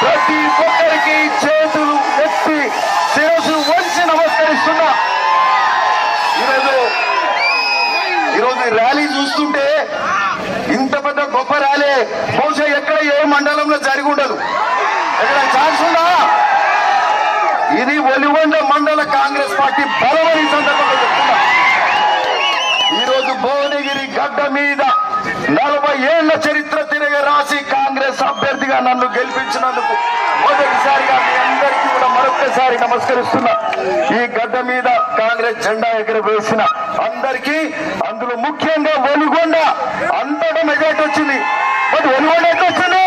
ప్రతి ఒక్కరికి చేతులు ఎత్తి శిరస్సు వంచి నమస్కరిస్తున్నా. ఈరోజు ర్యాలీ చూస్తుంటే ఇంత పెద్ద గొప్ప ర్యాలీ బహుశా ఎక్కడ ఏ మండలంలో జరిగి ఉండదు. ఎక్కడ ఛాన్స్ ఉందా? ఇది ఒలిగొండ మండల కాంగ్రెస్ పార్టీ బలమని సందర్భంగా చెప్తున్నా. ఈరోజు భువనగిరి గడ్డ మీద 40 ఏళ్ల చరిత్ర తిరగ రాసి కాంగ్రెస్ అభ్యర్థిగా నన్ను గెలిపించినందుకు మొదటిసారిగా మీ అందరికీ కూడా మరొకసారి నమస్కరిస్తున్నా. ఈ గడ్డ మీద కాంగ్రెస్ జెండా ఎగరవేసిన అందరికీ, అందులో ముఖ్యంగా ఒలిగొండ అంతటా మెజార్టీ వచ్చింది. బట్ ఒలిగొండ ఎంత వచ్చింది?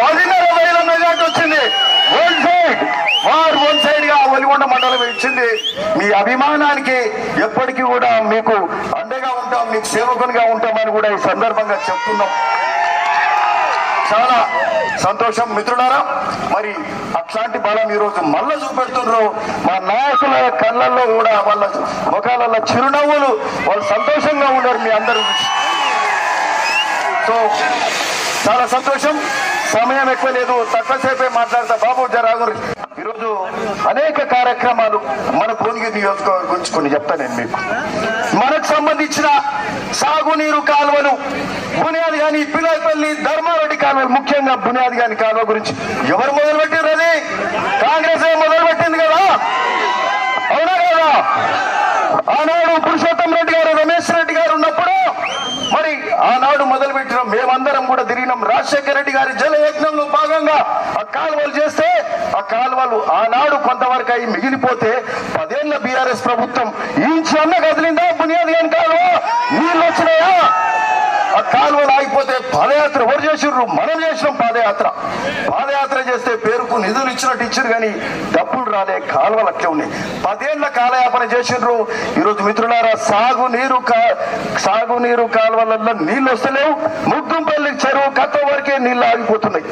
10,000 మెజార్టీ వచ్చింది. వన్ సైడ్ గా ఒలిగొండ మండలం ఇచ్చింది. మీ అభిమానానికి ఎప్పటికీ కూడా మీకు అండగా ఉంటాం, మీకు సేవకునిగా ఉంటామని కూడా ఈ సందర్భంగా చెప్తున్నాం. చాలా సంతోషం మిత్రులారా. మరి అట్లాంటి బలం ఈరోజు మళ్ళా చూపెడుతున్నారు. మా నాయకుల కళ్ళల్లో కూడా వాళ్ళ ముఖాలలో చిరునవ్వులు, వాళ్ళు సంతోషంగా ఉన్నారు మీ అందరూ. సో చాలా సంతోషం. సమయం ఎక్కువ లేదు, తక్కువసేపే మాట్లాడతా. బాబు జరాగు. ఈరోజు అనేక కార్యక్రమాలు మన భువనగిరి నియోజకవర్గం గురించి కొన్ని చెప్తా నేను మీకు. మనకు సంబంధించిన సాగునీరు కాలువలు బునియాది గాని, పిల్లపల్లి ధర్మారెడ్డి కాలువలు, ముఖ్యంగా బునియాది గాని కాలువ గురించి ఎవరు మొదలుపెట్టారు? అది కాంగ్రెస్ మొదలుపెట్టింది కదా, అవునా కదా? ఆనాడు పురుషోత్తం రెడ్డి గారు, రమేష్ రెడ్డి గారు ఉన్నప్పుడు మరి ఆనాడు మొదలుపెట్టినాం. మేమందరం కూడా తిరిగినాం. రాజశేఖర రెడ్డి గారి జలయజ్ఞంలో భాగంగా ఆ కాలువలు చేస్తే ఆ కాలువలు ఆనాడు కొంతవరకు అయి మిగిలిపోతే 10 ఏళ్ల బీఆర్ఎస్ ప్రభుత్వం ఇంచు అన్న కదిలిందా? బునియాది గాని కాలువ నీళ్ళు వచ్చినాయా? ఆ కాలువలు ఆగిపోతే పాదయాత్ర ఎవరు చేసిర్రు? మనం చేసినాం పాదయాత్ర చేస్తే పేరుకు నిధులు ఇచ్చినట్టు ఇచ్చారు కానీ డబ్బులు రాలే. కాలువలు అట్లే ఉన్నాయి. 10 ఏళ్ల కాలయాపన చేసిర్రు. ఈరోజు మిత్రులారా, సాగునీరు కాలువలలో నీళ్లు వస్తలేవు. ముగ్గుంపల్లి చెరువు కత్వ వరకే నీళ్లు ఆగిపోతున్నాయి.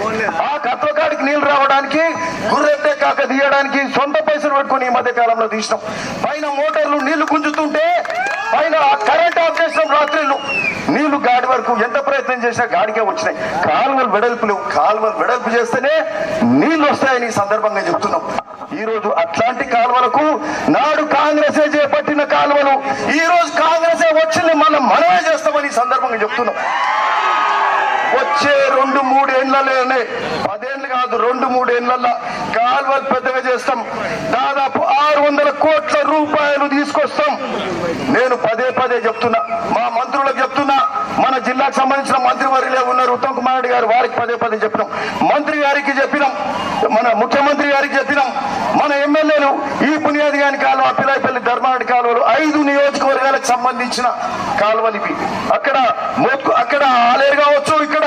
ఆ కత్వ కాడికి నీళ్లు రావడానికి, గుర్రెట్టే కాక తీయడానికి సొంత పైసలు పెట్టుకుని ఈ మధ్య కాలంలో తీసినాం. పైన మోటార్లు నీళ్లు గుంజుతుంటే పైన కరెంట్ ఆఫ్ చేసినాం. రాత్రిళ్ళు నీళ్లు గాడి వరకు ఎంత ప్రయత్నం చేసినా గాడికే వచ్చినాయి. కాలువలు వెడల్పు లేవు. కాలువలు వెడల్పు చేస్తేనే నీళ్లు వస్తాయని ఈ సందర్భంగా చెప్తున్నాం. ఈ రోజు అట్లాంటి కాలువలకు నాడు కాంగ్రెసే చేపట్టిన కాలువలు ఈ రోజు కాంగ్రెసే వచ్చింది, మనమే చేస్తామని ఈ సందర్భంగా చెప్తున్నాం. వచ్చే 2-3 ఏళ్లలోనే, 10 ఏళ్ళు కాదు, 2-3 ఏళ్లలో కాలువలు పెద్దగా చేస్తాం. దాదాపు 600 కోట్ల రూపాయలు తీసుకొస్తాం. నేను పదే చెప్తున్నా, మా మంత్రులకు చెప్తున్నా, మన జిల్లాకు సంబంధించిన మంత్రివర్యులే ఉన్నారు, ఉత్తమ్ కుమార్ రెడ్డి గారు, వారికి పదే చెప్పినాం. మంత్రి గారికి చెప్పినాం, మన ముఖ్యమంత్రి గారికి చెప్పినాం. మన ఎమ్మెల్యేలు ఈ బునియాది గాని కాలువ, పిల్లపల్లి ధర్మారెడ్డి కాలువలు 5 నియోజకవర్గాలకు సంబంధించిన కాలువలు ఇవి. అక్కడ ఆలేరు కావచ్చు, ఇక్కడ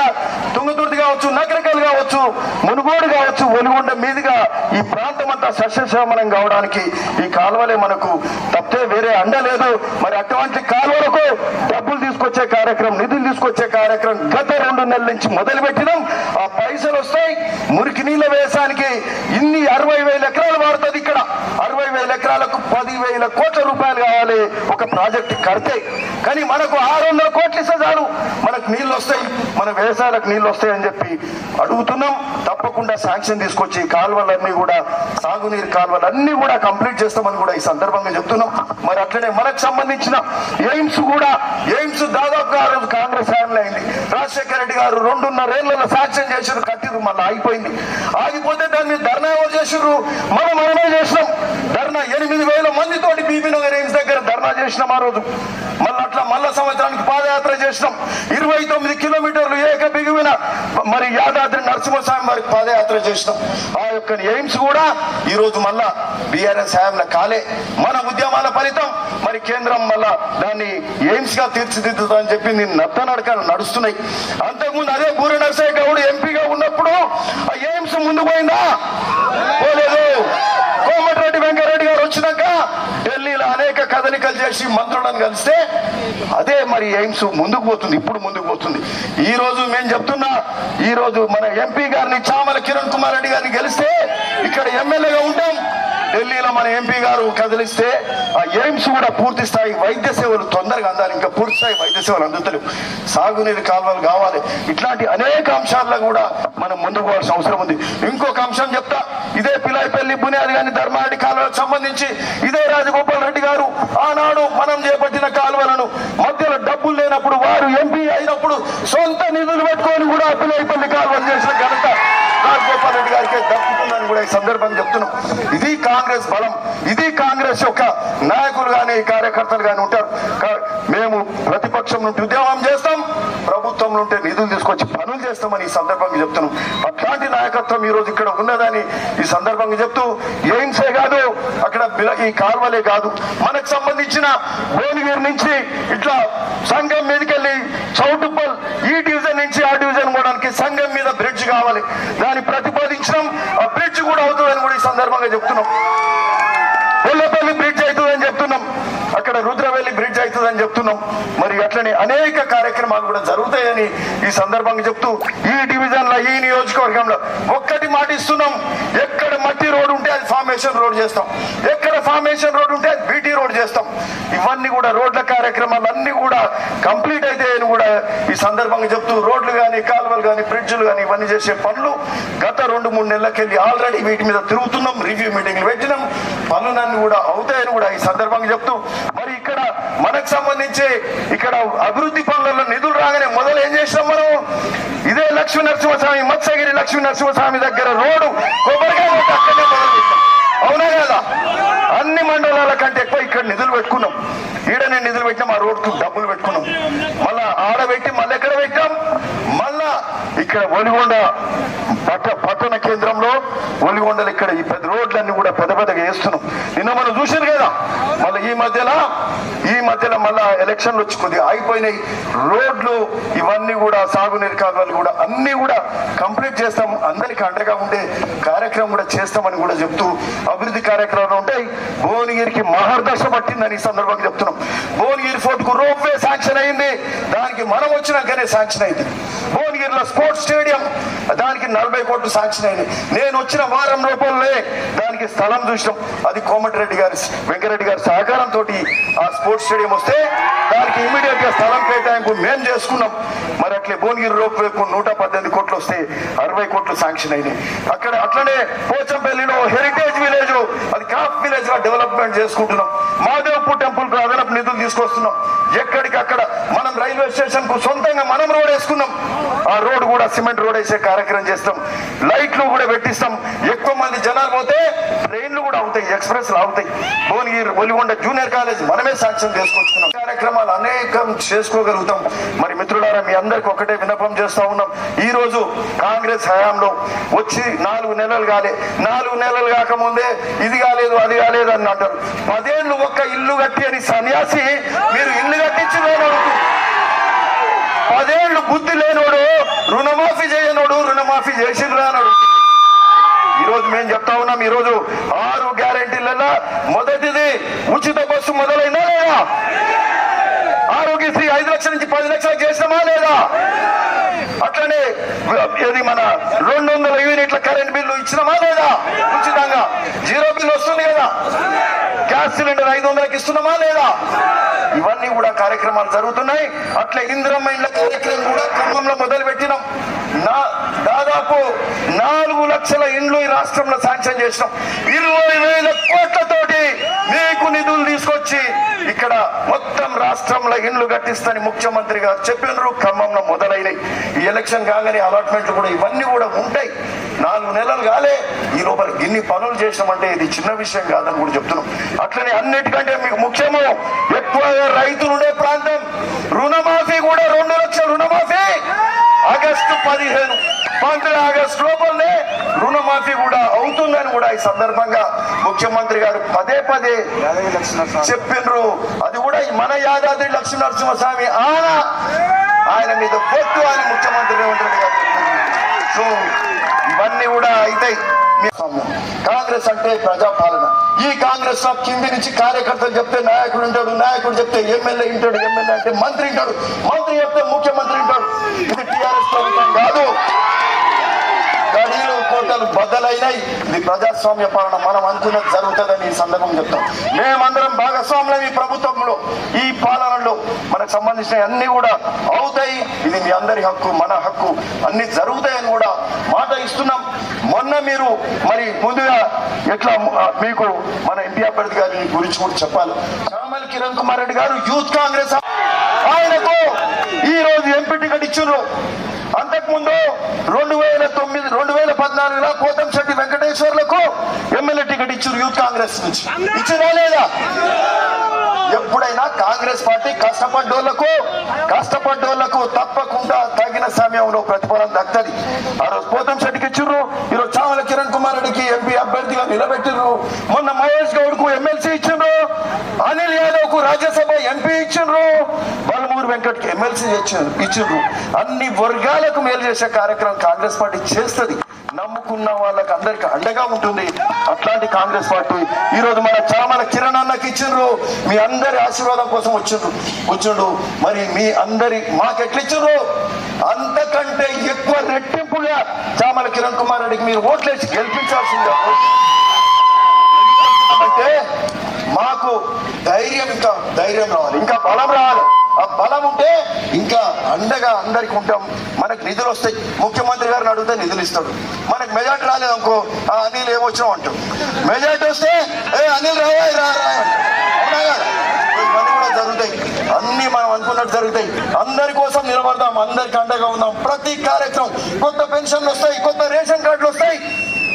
తుంగతుర్తి కావచ్చు, నకరకల్ కావచ్చు, మునుగోడు కావచ్చు, ఒలిగొండ మీదుగా ఈ ప్రాంతం అంతా సస్యశ్యామలం కావడానికి ఈ కాలువలే మనకు తప్పితే వేరే అండ లేదు. మరి అటువంటి కాలువలకు డబ్బులు తీసుకొచ్చే కార్యక్రమం, నిధులు తీసుకొచ్చే కార్యక్రమం గత 2 నెలల నుంచి మొదలు పెట్టినాం. ఆ పైసలు వస్తాయి. మురికి నీళ్ళ వ్యవసాయానికి ఇన్ని 60,000 ఎకరాలు వాడుతుంది. ఇక్కడ 60,000 ఎకరాలకు 10,000 కోట్ల రూపాయలు కావాలి ఒక ప్రాజెక్ట్ కడితే. కానీ మనకు 600 కోట్లు ఇస్తే చాలు, మనకు నీళ్ళు వస్తాయి, మన వ్యవసాయాలకు నీళ్ళు వస్తాయని చెప్పి అడుగుతున్నాం. తప్పకుండా శాంక్షన్ తీసుకొచ్చి కాలువలన్నీ కూడా, సాగునీరు కాలువలన్నీ కూడా కంప్లీట్ చేస్తామని కూడా ఈ సందర్భంగా చెప్తున్నాం. మరి అట్లనే మనకు సంబంధించిన ఎయిమ్స్ దాదాపుగా ఆ రోజు కాంగ్రెస్ హయాంలో అయింది. రాజశేఖర రెడ్డి గారు 2.5 ఏళ్లలో శాంక్షన్ చేసిర్రు, కట్టిర్రు, మళ్ళీ ఆగిపోయింది. ఆగిపోతే దాన్ని ధర్నా ఎవరు చేసిర్రు? మనమే చేసినాం ధర్నా. 8,000 మందితోటి బీబీ నగర్ ఎయిమ్స్ దగ్గర ధర్నా చేసినాం ఆ రోజు. మళ్ళా సంవత్సరానికి పాదయాత్ర చేసినాం. 29 కిలోమీటర్లు ఏకబిగువిన మరి యాదాద్రి నరసింహస్వామి వారికి పాదయాత్ర చేసినాం. ఆ యొక్క ఎయిమ్స్ కూడా ఈ రోజు మళ్ళా బీఆర్ఎస్ హయాంలో కాలే. మన ఉద్యమాల ఫలితం మరి కేంద్రం మళ్ళా దాన్ని ఎయిమ్స్ గా తీర్చిదిద్దుతుందని చెప్పి నడకలు నడుస్తున్నాయి. అంతకుముందు అదే బూరి నరసయ్య గౌడ్ ఎంపీగా ఉన్నప్పుడు ఆ ఎయిమ్స్ ముందు పోయిందా? పోలేదు. కోమటిరెడ్డి వెంకరెడ్డి గారు వచ్చినాక ఢిల్లీలో అనేక కదలికలు చేసి మంత్రులను కలిస్తే అదే మరి ఎయిమ్స్ ముందుకు పోతుంది, ఇప్పుడు ముందుకు పోతుంది. ఈ రోజు మేము చెప్తున్నా, ఈ రోజు మన ఎంపీ గారిని చామల కిరణ్ కుమార్ రెడ్డి గారిని గెలిస్తే ఇక్కడ ఎమ్మెల్యేగా ఉంటాం. ఢిల్లీలో మన ఎంపీ గారు కదిలిస్తే ఆ ఎయిమ్స్ కూడా పూర్తి స్థాయి వైద్య సేవలు తొందరగా అందాలి. ఇంకా పూర్తి స్థాయి వైద్య సేవలు అందుతలేవు. సాగునీరు కాలువలు కావాలి. ఇట్లాంటి అనేక అంశాల్లో కూడా మనం ముందుకు పోవాల్సిన అవసరం ఉంది. ఇంకొక అంశం చెప్తా. ఇదే పిలాయిపల్లి బునియాది గాని ధర్మారెడ్డి కాలువలకు సంబంధించి ఇదే రాజగోపాల్ రెడ్డి గారు ఆనాడు మనం చేపట్టిన కాలువలను మధ్యలో డబ్బులు లేనప్పుడు వారు ఎంపీ అయినప్పుడు సొంత నిధులు పెట్టుకొని కూడా పిలాయిపల్లి కాలువలు చేసిన ఘనత రాజగోపాల్ రెడ్డి గారికి దక్కుతుందని కూడా ఈ సందర్భంగా చెప్తున్నాం. ఇది కాంగ్రెస్ బలం. ఇది కాంగ్రెస్ యొక్క నాయకులు కానీ కార్యకర్తలు కానీ ఉంటారు. మేము ప్రతిపక్షం నుండి ఉద్యమం చేస్తాం, ప్రభుత్వం నుండి నిధులు తీసుకొచ్చి పనులు చేస్తామని ఈ సందర్భంగా చెప్తున్నాం. అట్లాంటి నాయకత్వం ఈ రోజు ఇక్కడ ఉన్నదని ఈ సందర్భంగా చెప్తూ ఎయిమ్సే కాదు, అక్కడ ఈ కాల్వలే కాదు, మనకు సంబంధించిన భువనగిరి నుంచి ఇట్లా సంఘం మీదకెళ్ళి చౌటుప్పల్ ఈ డివిజన్ నుంచి ఆ డివిజన్ పోవడానికి సంఘం మీద బ్రిడ్జ్ కావాలి. దాన్ని ప్రతిపాదించడం ఆ బ్రిడ్జ్ కూడా అవుతుందని కూడా ఈ సందర్భంగా చెప్తున్నాం. కొల్లపల్లి బ్రిడ్జ్ అవుతుందని చెప్తున్నాం. అక్కడ రుద్రవెల్లి బ్రిడ్జ్ అవుతుందని చెప్తున్నాం. మరి అట్లనే అనేక కార్యక్రమాలు కూడా జరుగుతాయని ఈ సందర్భంగా చెప్తూ ఈ డివిజన్ లో ఈ నియోజకవర్గంలో ఒక్కటి మాటిస్తున్నాం. ఎక్కడ మట్టి రోడ్ ఉంటే అది ఫార్మేషన్ రోడ్ చేస్తాం. ఎక్కడ ఫార్మేషన్ రోడ్ ఉంటే అది బీటీ రోడ్ చేస్తాం. ఇవన్నీ కూడా రోడ్ల కార్యక్రమాలు అన్ని కూడా కంప్లీట్ అవుతాయని కూడా ఈ సందర్భంగా చెప్తూ రోడ్లు కానీ కాలువలు కానీ బ్రిడ్జ్లు కానీ ఇవన్నీ చేసే పనులు గత 2-3 నెలలకెళ్ళి ఆల్రెడీ వీటి మీద తిరుగుతున్నాం. రివ్యూ మీటింగ్లు పెట్టినాం. పనులన్నీ కూడా అవుతాయని కూడా ఈ సందర్భంగా చెప్తూ మరి ఇక్కడ మనకు సంబంధించి ఇక్కడ అభివృద్ధి పనులలో నిధులు రాగానే మొదలు ఏం చేసినాం మనం? ఇదే లక్ష్మీ నరసింహస్వామి మత్స్యగిరి లక్ష్మీ నరసింహస్వామి దగ్గర రోడ్డు కొబ్బరికాయ అక్కడనే మొదలు పెట్టాం. అవునా కదా? అన్ని మండలాల కంటే ఎక్కువ ఇక్కడ నిధులు పెట్టుకున్నాం. ఈడనే నిధులు పెట్టినాం. ఆ రోడ్కు డబ్బులు పెట్టుకున్నాం. మళ్ళా ఆడబెట్టి మళ్ళీ ఎక్కడ పెట్టాం? మళ్ళా ఇక్కడ ఒలిగొండ పట్టణ కేంద్రంలో ఒలిగొండలు ఇక్కడ ఈ పెద్ద రోడ్లన్నీ కూడా పెద్దగా వేస్తున్నాం. నిన్న మనం చూసారు కదా. మళ్ళీ ఈ మధ్యలో మళ్ళా ఎలక్షన్లు వచ్చి కొద్దిగా ఆగిపోయినాయి రోడ్లు. ఇవన్నీ కూడా సాగునీరు కాలువలు కూడా అన్ని కూడా కంప్లీట్ చేస్తాం. అందరికి అండగా ఉండే కార్యక్రమం కూడా చేస్తామని కూడా చెప్తూ అభివృద్ధి కార్యక్రమాలు ఉంటాయి. భువనగిరికి మహర్దశ పట్టిందని ఈ సందర్భంగా చెప్తున్నాం. భువనగిరి ఫోర్ట్ కు రోప్ వే శాంక్షన్ అయింది. దానికి మనం వచ్చినాకనే శాంక్షన్ అయింది. భువనగిరిలో స్పోర్ట్స్ స్టేడియం దానికి 40 కోట్లు శాంక్షన్ అయింది. నేను వచ్చిన వారం రూపాయలే దానికి స్థలం చూసినాం. అది కోమటిరెడ్డి గారి వెంకరెడ్డి గారి సహకారంతో ఆ స్పోర్ట్స్ స్టేడియం వస్తే దానికి ఇమీడియట్ గా స్థలం కేటాయింపు మేము చేసుకున్నాం. మరి అట్లే భువనగిరి రోప్ వేకు 118 కోట్లు వస్తే 60 కోట్లు శాంక్షన్ అయినాయి. అక్కడ అట్లనే పోచంపల్లిలో హెరిటేజ్ విలేజ్ అది క్రాఫ్ట్ విలేజ్ గా డెవలప్మెంట్ చేసుకుంటున్నాం. మాదేవ్పూర్ టెంపుల్ కు అదనపు నిధులు తీసుకొస్తున్నాం. ఎక్కడికక్కడ మనం రైల్వే స్టేషన్ కు సొంతంగా మనం రోడ్ వేసుకున్నాం. ఆ రోడ్ కూడా సిమెంట్ రోడ్ వేసే కార్యక్రమం చేస్తాం. లైట్లు కూడా పెట్టిస్తాం. ఎక్కువ మంది జనాలు పోతే ట్రైన్లు కూడా అవుతాయి, ఎక్స్ప్రెస్లు అవుతాయి. భువనగిరి ఒలిగొండ జూనియర్ కాలేజ్ మనమే శాంక్షన్ చేసుకొచ్చుకున్నాం. కార్యక్రమాలు అనేకం చేసుకోగలుగుతాం. మరి మిత్రులారా, మీ అందరికి ఒకటే విన్నపం చేస్తా ఉన్నాం. ఈ రోజు కాంగ్రెస్ హయాంలో వచ్చి 4 నెలలు కాలే. 4 నెలలు కాకముందే ఇది కాలేదు అది కాలేదు అని అంటారు. 10 ఏళ్ళు ఒక్క ఇల్లు కట్టి అని సన్యాసి మీరు ఇల్లు కట్టించి లేనోడు, 10 ఏళ్ళు బుద్ధి లేనోడు, రుణమాఫీ చేయనోడు రుణమాఫీ చేసిండ్రా అన్నాడు. ఈరోజు మేము చెప్తా ఉన్నాం. ఈరోజు 6 గ్యారెంటీలలో మొదటిది ఉచిత బస్సు మొదలైందా లేదా? ఆరోగ్యశ్రీ 5 లక్షల నుంచి 10 లక్షలకు చేసినామా లేదా? అట్లనే ఇది మన 200 యూనిట్ల కరెంట్ బిల్లు ఇచ్చినామా లేదా? ఉచితంగా 0 బిల్లు వస్తుంది కదా. గ్యాస్ సిలిండర్ 500కి ఇస్తున్నామా లేదా? ఇవన్నీ కూడా కార్యక్రమాలు జరుగుతున్నాయి. అట్లా ఇందిరమ్మ ఇండ్ల కార్యక్రమం కూడా క్రమంలో మొదలు పెట్టినాం. దాదాపు 4 లక్షల ఇండ్లు ఈ రాష్ట్రంలో శాంక్షన్ చేసినాం. 20,000 కోట్లతోటి మీకు నిధులు తీసుకొచ్చి ఇక్కడ మొత్తం రాష్ట్రంలో ఇండ్లు కట్టిస్తాని ముఖ్యమంత్రి గారు చెప్పినారు. ఖమ్మంలో మొదలైనవి. ఈ ఎలక్షన్ కాగానే అలాట్మెంట్లు కూడా ఇవన్నీ కూడా ఉంటాయి. 4 నెలలు కాలే ఈ లోపల ఇన్ని పనులు చేసినామంటే ఇది చిన్న విషయం కాదని కూడా చెప్తున్నాం. అట్లనే అన్నిటికంటే మీకు ముఖ్యము ఎక్కువగా రైతులు ఉండే ప్రాంతం రుణమాఫీ కూడా 2 లక్షల రుణమాఫీ ఆగస్టు 15 15 ఆగస్టు లోపలనే రుణమాఫీ కూడా అవుతుందని కూడా ఈ సందర్భంగా ముఖ్యమంత్రి గారు పదే చెప్పిండ్రు. అది కూడా మన యాదాద్రి లక్ష్మీ నరసింహస్వామి ఆయన మీద పొట్టు అని ముఖ్యమంత్రి రేవంత్ రెడ్డి గారు చెప్పిండ్రు. సో ఇవన్నీ కూడా అవుతాయి. కాంగ్రెస్ అంటే ప్రజాపాలన. ఈ కాంగ్రెస్ లో కింది నుంచి కార్యకర్తలు చెప్తే నాయకుడు ఉంటాడు, నాయకుడు చెప్తే ఎమ్మెల్యే ఉంటాడు, ఎమ్మెల్యే అంటే మంత్రి ఉంటాడు, మంత్రి చెప్తే ముఖ్యమంత్రి ఉంటాడు. ఇది టిఆర్ఎస్ ప్రభుత్వం కాదు. గడీలు కోటలు బద్దలైనాయి. ఇది ప్రజాస్వామ్య పాలన, మనం అనుకున్నది జరుగుతుందని ఈ సందర్భం చెప్తాం. మేమందరం భాగస్వాములం ఈ ప్రభుత్వంలో, ఈ పాలనలో. మనకు సంబంధించిన అన్ని కూడా అవుతాయి. ఇది మీ అందరి హక్కు, మన హక్కు, అన్ని జరుగుతాయని కూడా మాట ఇస్తున్నాం. మొన్న మీరు మరి ముందుగా ఎట్లా మీకు మన ఎంపీ అభ్యర్థి గారి గురించి కూడా చెప్పాలి. చామల కిరణ్ కుమార్ రెడ్డి గారు యూత్ కాంగ్రెస్, ఆయనకు ఈ రోజు ఎంపీ టికెట్ ఇచ్చిండ్రు. అంతకుముందు 2014లో పోతంశెట్టి వెంకటేశ్వర్లకు ఎమ్మెల్యే టికెట్ ఇచ్చారు యూత్ కాంగ్రెస్ నుంచి. ఇచ్చినా లేదా? ఎప్పుడైనా కాంగ్రెస్ పార్టీ కష్టపడ్డోళ్లకు తప్పకుండా తగిన సమయంలో ప్రతిఫలం దక్కుతుంది. ఆ రోజు పోతంశెట్టికి ఇచ్చిర్రు, ఈరోజు చామల కిరణ్ కుమార్ రెడ్డికి ఎంపీ అభ్యర్థిగా నిలబెట్టిర్రు. మొన్న మహేష్ గౌడ్ కు ఎమ్మెల్సీ ఇచ్చిండ్రు, అనిల్ యాదవ్ కు రాజ్యసభ ఎంపీ ఇచ్చిండ్రు, బలమూరు వెంకట్ కి ఎమ్మెల్సీ ఇచ్చిండ్రు. అన్ని వర్గాలకు మేలు చేసే కార్యక్రమం కాంగ్రెస్ పార్టీ చేస్తుంది. నమ్ముకున్న వాళ్ళకి అందరికి అండగా ఉంటుంది. అట్లాంటి కాంగ్రెస్ పార్టీ ఈ రోజు మన చామల కిరణ్ అన్నకి ఇచ్చిండ్రు. మీ అందరి ఆశీర్వాదం కోసం వచ్చిండు. మరి మీ అందరి మాకు ఎట్లిచ్చిండ్రు, అంతకంటే ఎక్కువ రెట్టింపుగా చామల కిరణ్ కుమార్ రెడ్డికి మీరు ఓట్లేసి గెలిపించాల్సిందే. అంటే మాకు ధైర్యం రావాలి, ఇంకా బలం రావాలి. ఆ బలం ఉంటే ఇంకా అండగా అందరికి ఉంటాం. మనకు నిధులు వస్తాయి, ముఖ్యమంత్రి గారిని అడిగితే నిధులు ఇస్తాడు. మనకు మెజార్టీ రాలేదు అనుకో, అనిల్ ఏమొచ్చినావు అంటాం. మెజార్టీ వస్తే అనిల్ రావా ఇవన్నీ కూడా జరుగుతాయి. అన్ని మనం అనుకున్నట్టు జరుగుతాయి. అందరి కోసం నిలబడదాం, అందరికి అండగా ఉందాం. ప్రతి కార్యక్రమం, కొత్త పెన్షన్లు వస్తాయి, కొత్త రేషన్ కార్డులు వస్తాయి,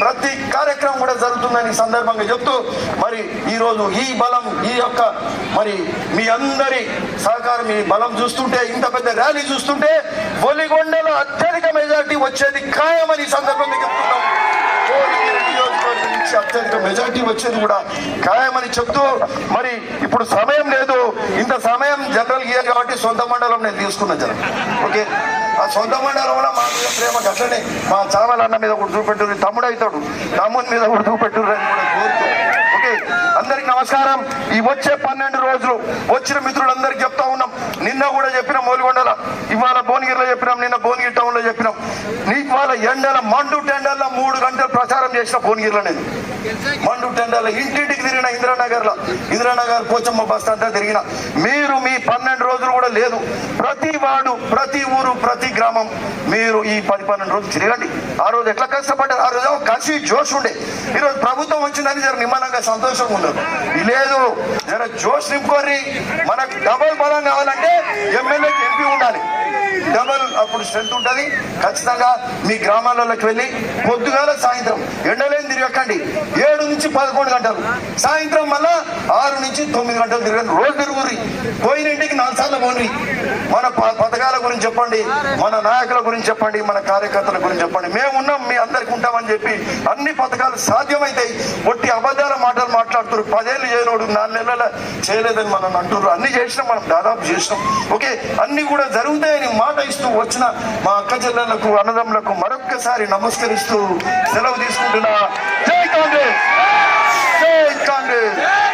ప్రతి కార్యక్రమం కూడా జరుగుతుందని సందర్భంగా చెప్తూ, మరి ఈ రోజు ఈ బలం, ఈ యొక్క మరి మీ అందరి సహకారం, ఈ బలం చూస్తుంటే, ఇంత పెద్ద ర్యాలీ చూస్తుంటే ఒలిగొండలో అత్యధిక మెజార్టీ వచ్చేది ఖాయమని సందర్భంగా చెప్తున్నాం. అత్యధిక మెజార్టీ వచ్చేది కూడా ఖాయమని చెప్తూ, మరి ఇప్పుడు సమయం లేదు, ఇంత సమయం జనరల్ ఇయర్ కాబట్టి సొంత మండలం నేను తీసుకున్నా జనం. ఓకే, ఆ సొంత మండలంలో మా మీద ప్రేమ అట్లనే మా చామల అన్న మీద కూడా చూపెట్టుర్రు, తమ్ముడు అవుతాడు, తమ్ముని మీద కూడా చూపెట్టుర్రు అని కూడా కోరుతూ. ఓకే, అందరికి నమస్కారం. ఈ వచ్చే 12 రోజులు వచ్చిన మిత్రులందరికీ చెప్తా ఉన్నాం. నిన్న కూడా చెప్పినాం మోలిగొండల, ఇవాళ భువనగిరిలో చెప్పినాం, నిన్న భువనగిరి టౌన్ లో చెప్పినాం. ఇవాళ ఎండల మండు టెండర్ల 3 గంటలు ప్రచారం చేసిన భువనగిరిలో నేను మండు టెండర్ల ఇంటింటికి తిరిగిన, ఇందిరానగర్ పోచమ్మ బస్ అంతా తిరిగిన. మీరు మీ 12 రోజులు కూడా లేదు, ప్రతి వాడు, ప్రతి ఊరు, ప్రతి గ్రామం మీరు ఈ 10-12 రోజులు తిరగండి. ఆ రోజు ఎట్లా కష్టపడ్డారు, ఆ రోజు కసి జోష్ ఉండే. ఈరోజు ప్రభుత్వం వచ్చిందని జర నిమ్మలంగా సంతోషంగా ఉన్నారు. లేదు, జర జోష్ నింపుకోర్రి. మనకు డబల్ బలం కావాలంటే ఎమ్మెల్యేకి ఎంపీ ఉండాలి, డబల్ అప్పుడు స్ట్రెంత్ ఉంటుంది. ఖచ్చితంగా మీ గ్రామాలలోకి వెళ్ళి పొద్దుగాల సాయంత్రం ఎండలేని తిరగకండి. 7 నుంచి 11 గంటలు, సాయంత్రం మళ్ళా 6 నుంచి 9 గంటలు తిరగండి. రోజు తిరుగురి, పోయిన ఇంటికి 4 సార్లు పోండి. మన పథకాల గురించి చెప్పండి, మన నాయకుల గురించి చెప్పండి, మన కార్యకర్తల గురించి చెప్పండి. మేము ఉన్నాం, మీ అందరికి ఉంటామని చెప్పి అన్ని పథకాలు సాధ్యమైతాయి. ఒట్టి అబద్ధాల మాటలు మాట్లాడుతున్నారు. 10 ఏళ్ళు చేయనోడు 4 నెలల చేయలేదని మనం అంటున్నారు. అన్ని చేసినాం, మనం దాదాపు చేసినాం. ఓకే, అన్ని కూడా జరుగుతాయని మాట ఇస్తూ వచ్చిన మా అక్క చెల్లెళ్లకు, అన్నదమ్ములకు మరొక్కసారి నమస్కరిస్తూ సెలవు తీసుకుంటున్నా. జై కాంగ్రెస్.